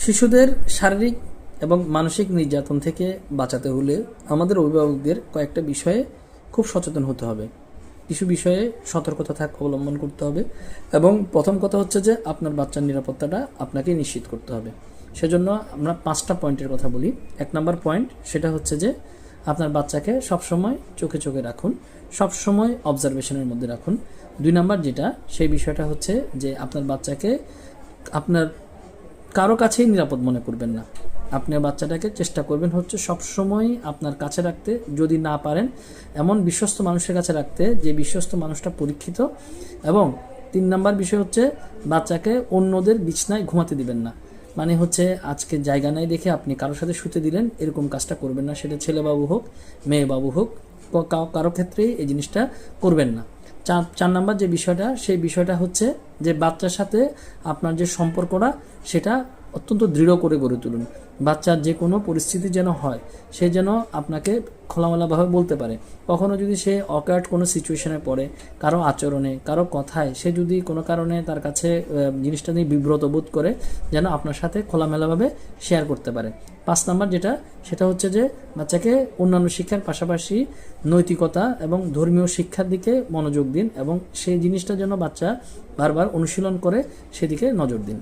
শিশুদের শারীরিক এবং মানসিক নির্যাতন থেকে বাঁচাতে হলে আমাদের অভিভাবকদের কয়েকটা বিষয়ে খুব সচেতন হতে হবে, কিছু বিষয়ে সতর্কতা অবলম্বন করতে হবে। এবং প্রথম কথা হচ্ছে যে আপনার বাচ্চার নিরাপত্তাটা আপনাকে নিশ্চিত করতে হবে। সেজন্য আমরা 5টা পয়েন্টের কথা বলি। 1 নম্বর পয়েন্ট সেটা হচ্ছে যে আপনার বাচ্চাকে সবসময় চোখে চোখে রাখুন, সবসময় অবজারভেশনের মধ্যে রাখুন। 2 নম্বর যেটা সেই বিষয়টা হচ্ছে যে আপনার বাচ্চাকে আপনার কারো কাছেই নিরাপদ মনে করবেন না। আপনার বাচ্চাটাকে চেষ্টা করবেন হচ্ছে সবসময় আপনার কাছে রাখতে, যদি না পারেন এমন বিশ্বস্ত মানুষের কাছে রাখতে যে বিশ্বস্ত মানুষটা পরীক্ষিত। এবং 3 নম্বর বিষয় হচ্ছে বাচ্চাকে অন্যদের বিছনায় ঘুমাতে দিবেন না। মানে হচ্ছে আজকে জায়গা নাই দেখে আপনি কারোর সাথে শুতে দিলেন, এরকম কাজটা করবেন না। সেটা ছেলে বাবু হোক মেয়ে বাবু হোক, কারো ক্ষেত্রেই এই জিনিসটা করবেন না। 4 নম্বর যে বিষয়টা সেই বিষয়টা হচ্ছে যে বাচ্চার সাথে আপনার যে সম্পর্কটা সেটা অত্যন্ত দৃঢ় করে গড়ে তুলুন। বাচ্চার যে কোনো পরিস্থিতি যেন হয় সে যেন আপনাকে খোলামেলাভাবে বলতে পারে। কখনো যদি সে অকার্ড কোনো সিচুয়েশনে পড়ে, কারো আচরণে কারো কথায় সে যদি কোনো কারণে তার কাছে জিনিসটা নিয়ে বিব্রত বোধ করে, যেন আপনার সাথে খোলামেলাভাবে শেয়ার করতে পারে। 5 নম্বর যেটা সেটা হচ্ছে যে বাচ্চাকে অন্যান্য শিক্ষার পাশাপাশি নৈতিকতা এবং ধর্মীয় শিক্ষার দিকে মনোযোগ দিন এবং সেই জিনিসটা যেন বাচ্চা বারবার অনুশীলন করে সেদিকে নজর দিন।